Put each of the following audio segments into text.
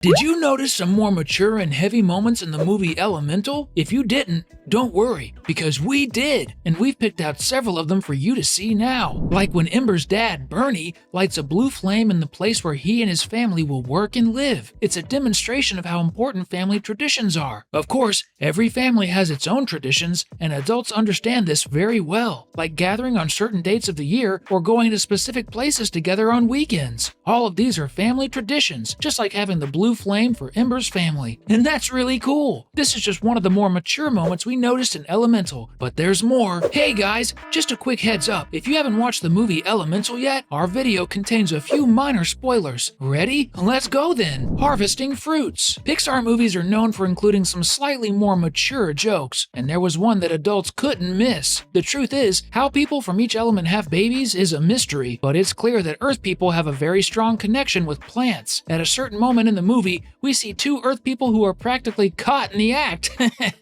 Did you notice some more mature and heavy moments in the movie Elemental? If you didn't, don't worry, because we did, and we've picked out several of them for you to see now. Like when Ember's dad, Bernie, lights a blue flame in the place where he and his family will work and live. It's a demonstration of how important family traditions are. Of course, every family has its own traditions, and adults understand this very well, like gathering on certain dates of the year or going to specific places together on weekends. All of these are family traditions, just like having the blue flame for Ember's family. And that's really cool. This is just one of the more mature moments we noticed in Elemental, but there's more. Hey guys, just a quick heads up. If you haven't watched the movie Elemental yet, our video contains a few minor spoilers. Ready? Let's go then. Harvesting fruits. Pixar movies are known for including some slightly more mature jokes, and there was one that adults couldn't miss. The truth is, how people from each element have babies is a mystery, but it's clear that Earth people have a very strong connection with plants. At a certain moment in the movie, we see two Earth people who are practically caught in the act,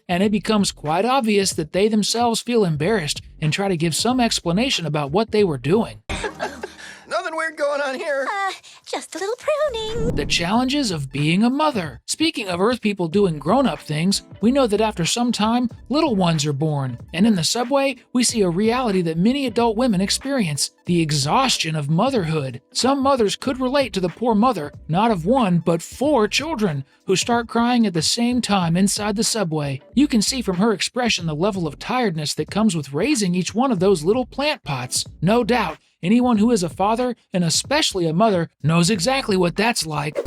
and it becomes quite obvious that they themselves feel embarrassed and try to give some explanation about what they were doing. Nothing weird going on here. Just a little pruning. The challenges of being a mother. Speaking of Earth people doing grown-up things, we know that after some time, little ones are born. And in the subway, we see a reality that many adult women experience, the exhaustion of motherhood. Some mothers could relate to the poor mother, not of one, but 4 children, who start crying at the same time inside the subway. You can see from her expression the level of tiredness that comes with raising each one of those little plant pots. No doubt, anyone who is a father, and especially a mother, knows exactly what that's like.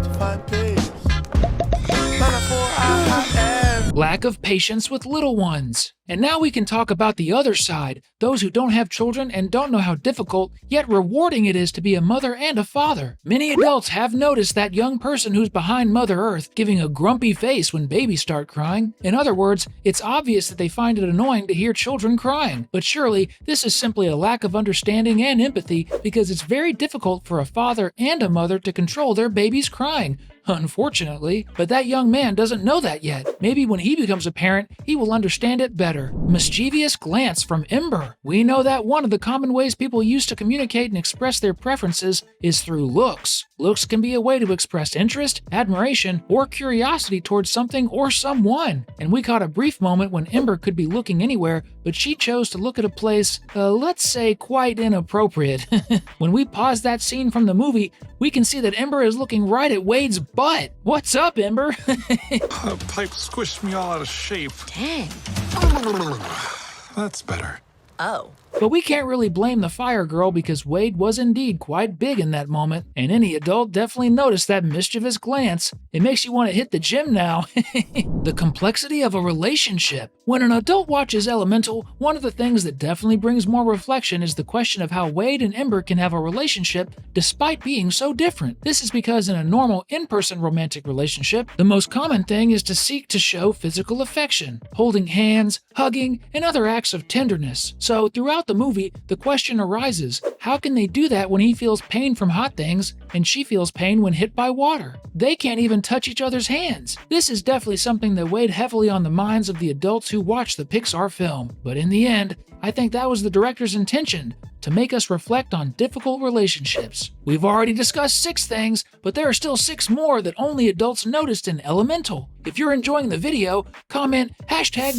Lack of patience with little ones. And now we can talk about the other side, those who don't have children and don't know how difficult, yet rewarding it is to be a mother and a father. Many adults have noticed that young person who's behind Mother Earth giving a grumpy face when babies start crying. In other words, it's obvious that they find it annoying to hear children crying. But surely, this is simply a lack of understanding and empathy, because it's very difficult for a father and a mother to control their baby's crying. Unfortunately, but that young man doesn't know that yet. Maybe when he becomes a parent, he will understand it better. Mischievous glance from Ember. We know that one of the common ways people use to communicate and express their preferences is through looks. Looks can be a way to express interest, admiration, or curiosity towards something or someone. And we caught a brief moment when Ember could be looking anywhere, but she chose to look at a place, let's say, quite inappropriate. When we pause that scene from the movie, we can see that Ember is looking right at Wade's butt. What's up, Ember? Pipe squished me all out of shape. Dang. That's better. Oh. But we can't really blame the fire girl, because Wade was indeed quite big in that moment, and any adult definitely noticed that mischievous glance. It makes you want to hit the gym now. The complexity of a relationship. When an adult watches Elemental, one of the things that definitely brings more reflection is the question of how Wade and Ember can have a relationship despite being so different. This is because in a normal in-person romantic relationship, the most common thing is to seek to show physical affection, holding hands, hugging, and other acts of tenderness. So throughout the movie, the question arises, how can they do that when he feels pain from hot things and she feels pain when hit by water? They can't even touch each other's hands. This is definitely something that weighed heavily on the minds of the adults who watched the Pixar film. But in the end, I think that was the director's intention, to make us reflect on difficult relationships. We've already discussed 6 things, but there are still 6 more that only adults noticed in Elemental. If you're enjoying the video, comment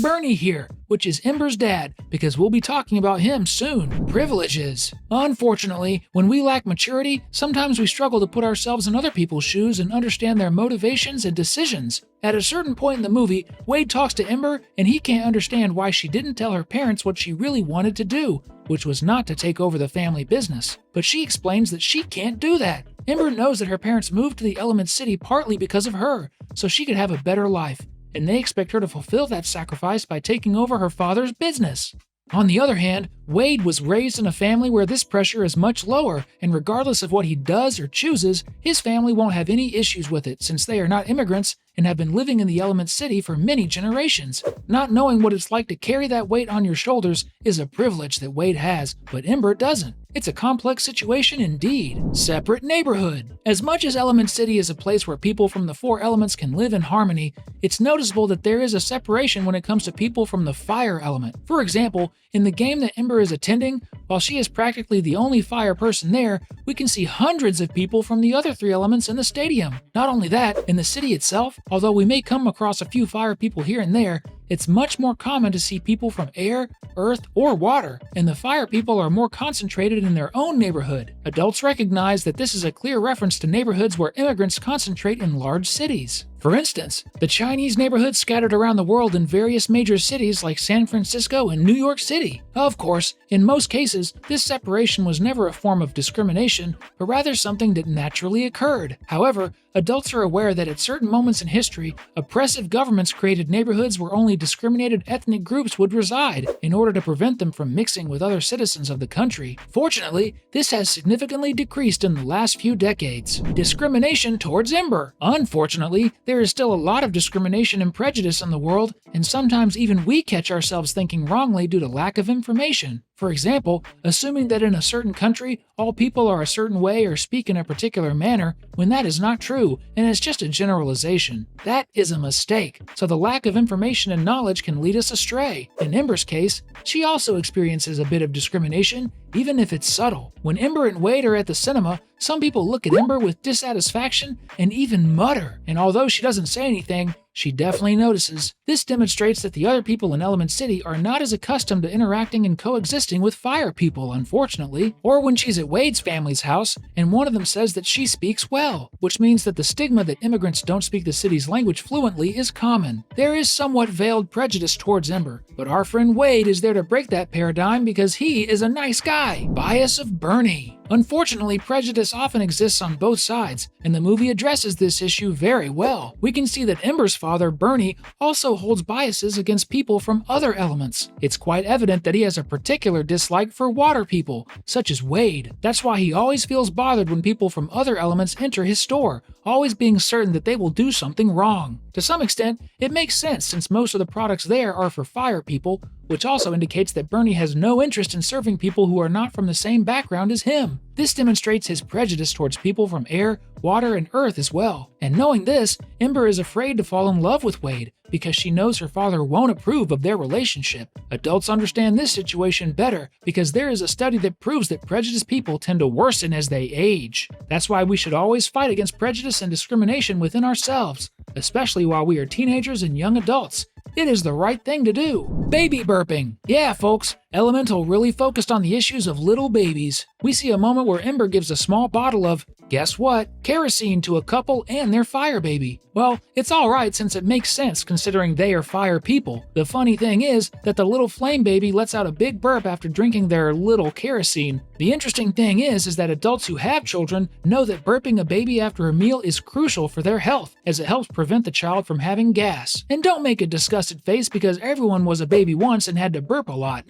#Bernie here, which is Ember's dad, because we'll be talking about him soon. Privileges. Unfortunately, when we lack maturity, sometimes we struggle to put ourselves in other people's shoes and understand their motivations and decisions. At a certain point in the movie, Wade talks to Ember, and he can't understand why she didn't tell her parents what she really wanted to do, which was not to take over the family business. But she explains that she can't do that. Ember knows that her parents moved to the Element City partly because of her, so she could have a better life, and they expect her to fulfill that sacrifice by taking over her father's business. On the other hand, Wade was raised in a family where this pressure is much lower, and regardless of what he does or chooses, his family won't have any issues with it, since they are not immigrants and have been living in the Element City for many generations. Not knowing what it's like to carry that weight on your shoulders is a privilege that Wade has, but Ember doesn't. It's a complex situation indeed. Separate neighborhood. As much as Element City is a place where people from the 4 elements can live in harmony, it's noticeable that there is a separation when it comes to people from the fire element. For example, in the game that Ember is attending, while she is practically the only fire person there, we can see hundreds of people from the other 3 elements in the stadium. Not only that, in the city itself, although we may come across a few fire people here and there, it's much more common to see people from air, earth, or water, and the fire people are more concentrated in their own neighborhood. Adults recognize that this is a clear reference to neighborhoods where immigrants concentrate in large cities. For instance, the Chinese neighborhoods scattered around the world in various major cities like San Francisco and New York City. Of course, in most cases, this separation was never a form of discrimination, but rather something that naturally occurred. However, adults are aware that at certain moments in history, oppressive governments created neighborhoods where only discriminated ethnic groups would reside in order to prevent them from mixing with other citizens of the country. Fortunately, this has significantly decreased in the last few decades. Discrimination towards Ember. Unfortunately, there is still a lot of discrimination and prejudice in the world, and sometimes even we catch ourselves thinking wrongly due to lack of information. For example, assuming that in a certain country, all people are a certain way or speak in a particular manner, when that is not true, and it's just a generalization. That is a mistake, so the lack of information and knowledge can lead us astray. In Ember's case, she also experiences a bit of discrimination, even if it's subtle. When Ember and Wade are at the cinema, some people look at Ember with dissatisfaction and even mutter, and although she doesn't say anything, she definitely notices. This demonstrates that the other people in Element City are not as accustomed to interacting and coexisting with fire people, unfortunately. Or when she's at Wade's family's house, and one of them says that she speaks well, which means that the stigma that immigrants don't speak the city's language fluently is common. There is somewhat veiled prejudice towards Ember, but our friend Wade is there to break that paradigm because he is a nice guy. Bias of Bernie. Unfortunately, prejudice often exists on both sides, and the movie addresses this issue very well. We can see that Ember's father, Bernie, also holds biases against people from other elements. It's quite evident that he has a particular dislike for water people, such as Wade. That's why he always feels bothered when people from other elements enter his store, always being certain that they will do something wrong. To some extent, it makes sense since most of the products there are for fire people, which also indicates that Bernie has no interest in serving people who are not from the same background as him. This demonstrates his prejudice towards people from air, water, and earth as well. And knowing this, Ember is afraid to fall in love with Wade because she knows her father won't approve of their relationship. Adults understand this situation better because there is a study that proves that prejudiced people tend to worsen as they age. That's why we should always fight against prejudice and discrimination within ourselves, especially while we are teenagers and young adults. It is the right thing to do. Baby burping. Yeah, folks, Elemental really focused on the issues of little babies. We see a moment where Ember gives a small bottle of, guess what, kerosene to a couple and their fire baby. Well, it's alright since it makes sense considering they are fire people. The funny thing is that the little flame baby lets out a big burp after drinking their little kerosene. The interesting thing is that adults who have children know that burping a baby after a meal is crucial for their health, as it helps prevent the child from having gas. And don't make a disgusted face because everyone was a baby once and had to burp a lot.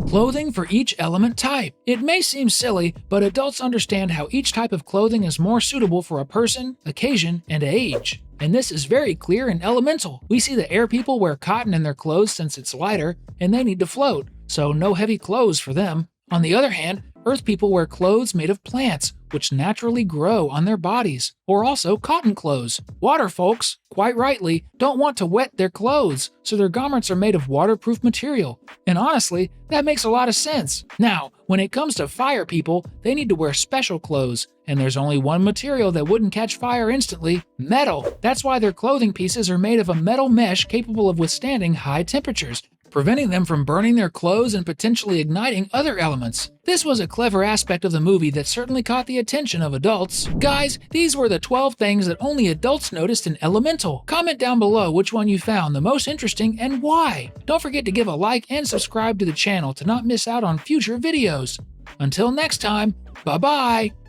Clothing for each element type. It may seem silly, but adults understand how each type of clothing is more suitable for a person, occasion, and age. And this is very clear in Elemental. We see the air people wear cotton in their clothes since it's lighter, and they need to float, so no heavy clothes for them. On the other hand, earth people wear clothes made of plants, which naturally grow on their bodies, or also cotton clothes. Water folks, quite rightly, don't want to wet their clothes, so their garments are made of waterproof material. And honestly, that makes a lot of sense. Now, when it comes to fire people, they need to wear special clothes, and there's only one material that wouldn't catch fire instantly: metal. That's why their clothing pieces are made of a metal mesh capable of withstanding high temperatures, preventing them from burning their clothes and potentially igniting other elements. This was a clever aspect of the movie that certainly caught the attention of adults. Guys, these were the 12 things that only adults noticed in Elemental. Comment down below which one you found the most interesting and why. Don't forget to give a like and subscribe to the channel to not miss out on future videos. Until next time, bye-bye!